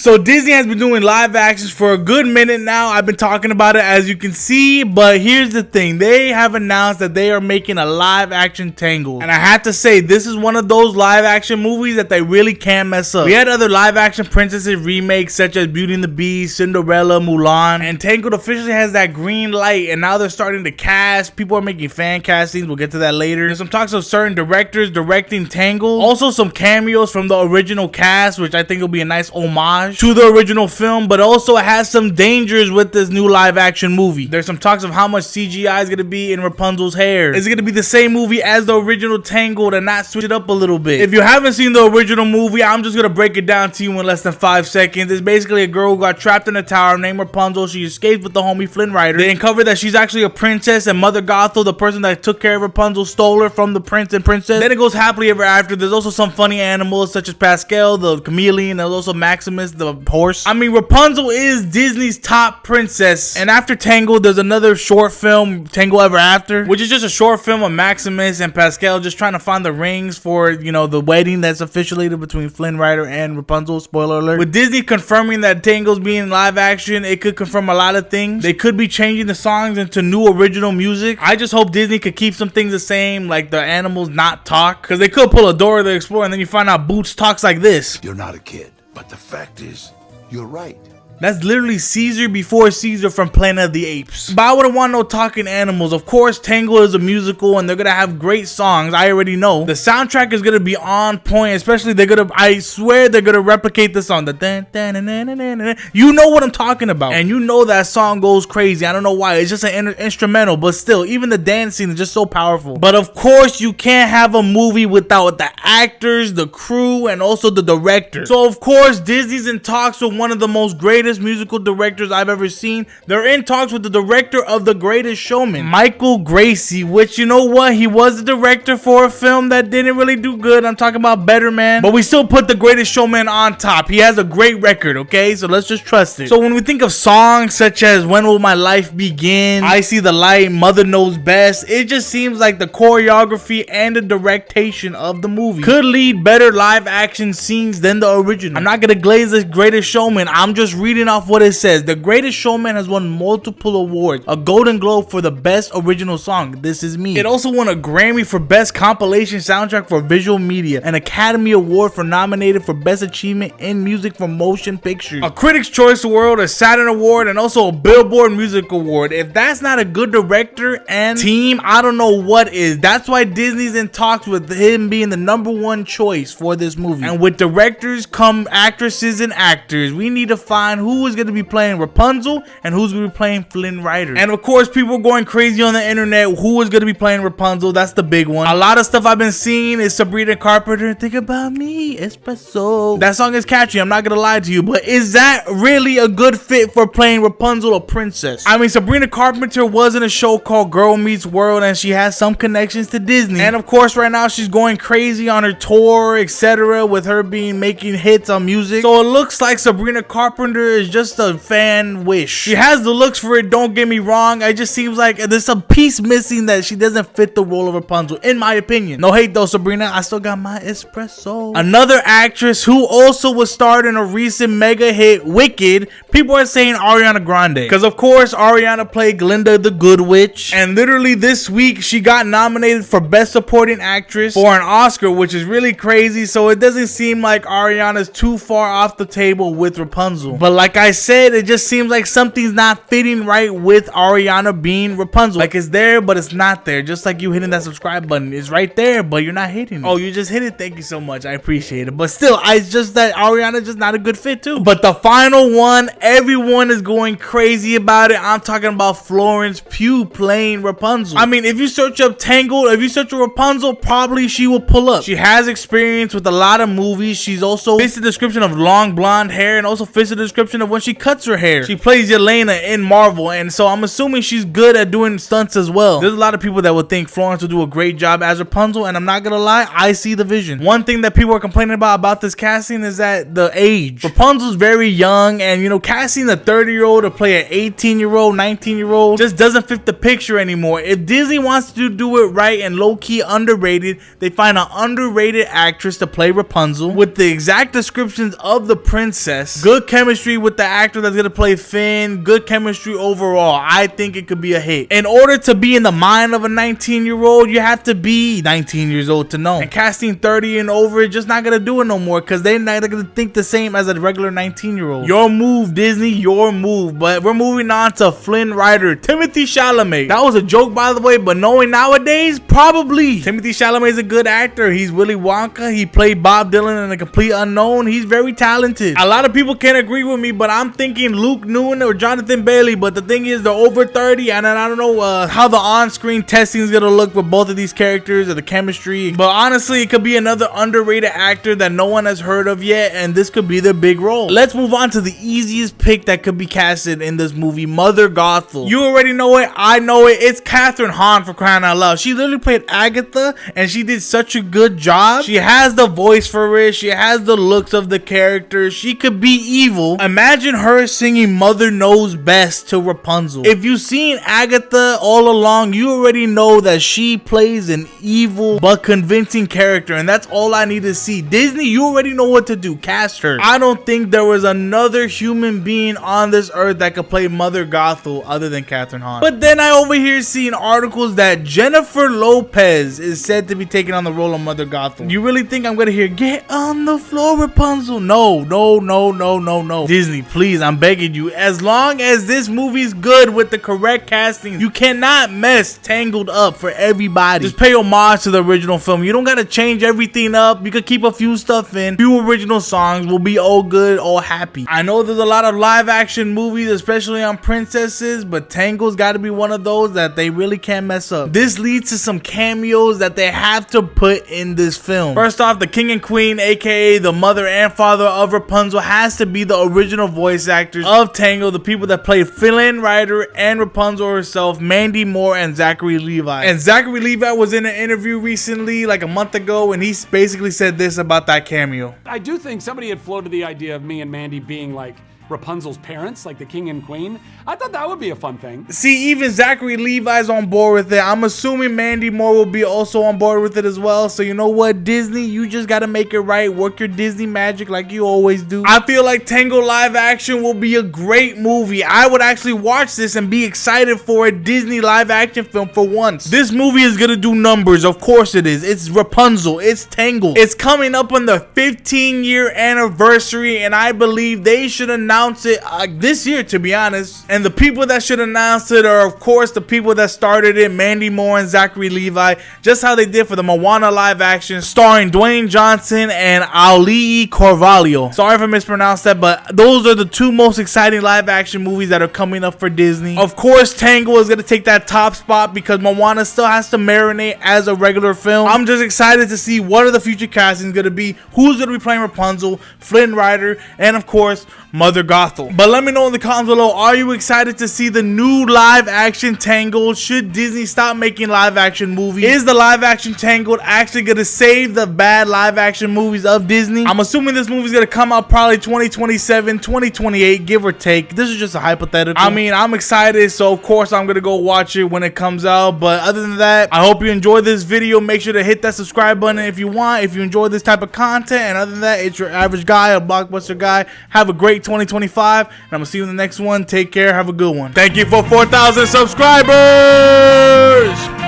So Disney has been doing live actions for a good minute now. I've been talking about it, as you can see, but here's the thing. They have announced that they are making a live action Tangled. And I have to say, this is one of those live action movies that they really can't mess up. We had other live action princesses remakes such as Beauty and the Beast, Cinderella, Mulan, and Tangled officially has that green light, and now they're starting to cast. People are making fan castings. We'll get to that later. There's some talks of certain directors directing Tangled. Also some cameos from the original cast, which I think will be a nice homage to the original film, but also it has some dangers with this new live action movie. There's some talks of how much CGI is going to be in Rapunzel's hair. Is it going to be the same movie as the original Tangled and not switch it up a little bit? If you haven't seen the original movie, I'm just going to break it down to you in less than 5 seconds. It's basically a girl who got trapped in a tower named Rapunzel. She escaped with the homie Flynn Rider. They uncovered that she's actually a princess, and Mother Gothel, the person that took care of Rapunzel, stole her from the prince and princess. Then it goes happily ever after. There's also some funny animals such as Pascal, the chameleon, and there's also Maximus, the horse. I mean, Rapunzel is Disney's top princess. And after Tangled, there's another short film, Tangled Ever After, which is just a short film of Maximus and Pascal just trying to find the rings for, you know, the wedding that's officiated between Flynn Rider and Rapunzel. Spoiler alert. With Disney confirming that Tangled's being live action, it could confirm a lot of things. They could be changing the songs into new original music. I just hope Disney could keep some things the same, like the animals not talk, because they could pull a Dora the Explorer and then you find out Boots talks like this. You're not a kid, but the fact is, you're right. That's literally Caesar before Caesar from Planet of the Apes. But I wouldn't want no talking animals. Of course, Tangled is a musical and they're gonna have great songs. I already know. The soundtrack is gonna be on point, especially I swear they're gonna replicate the song. You know what I'm talking about. And you know that song goes crazy. I don't know why. It's just an instrumental, but still, even the dance scene is just so powerful. But of course, you can't have a movie without the actors, the crew, and also the director. So of course, Disney's in talks with one of the most greatest musical directors I've ever seen. They're in talks with the director of The Greatest Showman, Michael Gracie, which, you know what, he was the director for a film that didn't really do good. I'm talking about Better Man, but we still put The Greatest Showman on top. He has a great record, okay? So let's just trust it. So when we think of songs such as When Will My Life Begin, I See the Light, Mother Knows Best, it just seems like the choreography and the direction of the movie could lead better live action scenes than the original. I'm not gonna glaze The Greatest Showman. I'm just reading off what it says. The Greatest Showman has won multiple awards, a Golden Globe for the best original song, This Is Me. It also won a Grammy for best compilation soundtrack for visual media, an Academy Award for nominated for best achievement in music for motion pictures, a Critics' Choice Award, a Saturn Award, and also a Billboard Music Award. If that's not a good director and team, I don't know what is. That's why Disney's in talks with him being the #1 choice for this movie. And with directors come actresses and actors. We need to find who is going to be playing Rapunzel and who's going to be playing Flynn Rider. And of course, people are going crazy on the internet. Who is going to be playing Rapunzel? That's the big one. A lot of stuff I've been seeing is Sabrina Carpenter, Think About Me, Espresso. That song is catchy, I'm not going to lie to you, but is that really a good fit for playing Rapunzel, a princess? I mean, Sabrina Carpenter was in a show called Girl Meets World and she has some connections to Disney. And of course, right now she's going crazy on her tour, etc., with her making hits on music. So it looks like Sabrina Carpenter is just a fan wish. She has the looks for it, don't get me wrong. It just seems like there's some piece missing that she doesn't fit the role of Rapunzel, in my opinion. No hate though, Sabrina, I still got my espresso. Another actress who also was starred in a recent mega hit, Wicked, people are saying Ariana Grande, because of course Ariana played Glinda the Good Witch, and literally this week she got nominated for Best Supporting Actress for an Oscar, which is really crazy. So it doesn't seem like Ariana's too far off the table with Rapunzel. But like I said, it just seems like something's not fitting right with Ariana being Rapunzel. Like it's there, but it's not there. Just like you hitting that subscribe button. It's right there, but you're not hitting it. Oh, you just hit it? Thank you so much. I appreciate it. But still, it's just that Ariana's just not a good fit too. But the final one, everyone is going crazy about it. I'm talking about Florence Pugh playing Rapunzel. I mean, if you search up Tangled, if you search up Rapunzel, probably she will pull up. She has experience with a lot of movies. She's also fits the description of long blonde hair and also fits the description description of when she cuts her hair. She plays Yelena in Marvel, and so I'm assuming she's good at doing stunts as well. There's a lot of people that would think Florence will do a great job as Rapunzel, and I'm not gonna lie, I see the vision. One thing that people are complaining about this casting is that the age. Rapunzel's very young, and you know, casting a 30-year-old to play an 18-year-old, 19-year-old just doesn't fit the picture anymore. If Disney wants to do it right and low-key underrated, they find an underrated actress to play Rapunzel with the exact descriptions of the princess, good chemistry with the actor that's gonna play Finn, good chemistry overall. I think it could be a hit. In order to be in the mind of a 19-year-old, you have to be 19 years old to know. And casting 30 and over is just not gonna do it no more, because they're not gonna think the same as a regular 19-year-old. Your move, Disney, your move. But we're moving on to Flynn Rider, Timothée Chalamet. That was a joke, by the way, but knowing nowadays, probably. Timothée Chalamet is a good actor. He's Willy Wonka. He played Bob Dylan in A Complete Unknown. He's very talented. A lot of people can't agree with me, but I'm thinking Luke Noonan or Jonathan Bailey. But the thing is, they're over 30, and I don't know how the on-screen testing is gonna look with both of these characters or the chemistry. But honestly, it could be another underrated actor that no one has heard of yet, and this could be their big role. Let's move on to the easiest pick that could be casted in this movie, Mother Gothel. You already know it. I know it. It's Catherine Hahn, for crying out loud. She literally played Agatha, and she did such a good job. She has the voice for it. She has the looks of the character. She could be evil. Imagine her singing Mother Knows Best to Rapunzel. If you've seen Agatha all along, you already know that she plays an evil but convincing character, and that's all I need to see. Disney, you already know what to do. Cast her. I don't think there was another human being on this earth that could play Mother Gothel other than Catherine Hahn. But then I over here seeing articles that Jennifer Lopez is said to be taking on the role of Mother Gothel. You really think I'm gonna hear "Get on the floor, Rapunzel"? No, no, no, no, no, no. Disney, please, I'm begging you. As long as this movie's good with the correct casting, you cannot mess Tangled up for everybody. Just pay homage to the original film. You don't gotta change everything up. You could keep a few stuff in. Few original songs will be all good, all happy. I know there's a lot of live action movies, especially on princesses, but Tangled's gotta be one of those that they really can't mess up. This leads to some cameos that they have to put in this film. First off, the king and queen, aka the mother and father of Rapunzel, has to be the original voice actors of Tangled, the people that played Flynn Rider and Rapunzel herself, Mandy Moore and Zachary Levi. And Zachary Levi was in an interview recently, like a month ago, and he basically said this about that cameo. I do think somebody had floated the idea of me and Mandy being like Rapunzel's parents, like the king and queen. I thought that would be a fun thing. See, even Zachary Levi's on board with it. I'm assuming Mandy Moore will be also on board with it as well. So you know what, Disney, you just gotta make it right. Work your Disney magic like you always do. I feel like Tangled live action will be a great movie. I would actually watch this and be excited for a Disney live action film for once. This movie is gonna do numbers. Of course it is. It's Rapunzel. It's Tangled. It's coming up on the 15-year anniversary, and I believe they should announce it this year, to be honest. And the people that should announce it are, of course, the people that started it, Mandy Moore and Zachary Levi, just how they did for the Moana live action, starring Dwayne Johnson and Ali Carvalho. Sorry if I mispronounced that, but those are the two most exciting live action movies that are coming up for Disney. Of course, Tangled is going to take that top spot because Moana still has to marinate as a regular film. I'm just excited to see what are the future castings going to be, who's going to be playing Rapunzel, Flynn Rider, and of course, Mother Gothel. But let me know in the comments below, are you excited to see the new live action Tangled? Should Disney stop making live action movies? Is the live action Tangled actually gonna save the bad live action movies of Disney? I'm assuming this movie's gonna come out probably 2027, 2028, give or take. This is just a hypothetical. I mean, I'm excited, so of course I'm gonna go watch it when it comes out. But other than that, I hope you enjoyed this video. Make sure to hit that subscribe button if you want, if you enjoy this type of content. And other than that, it's your average guy, a blockbuster guy. Have a great 2025, and I'm gonna see you in the next one. Take care, have a good one. Thank you for 4,000 subscribers.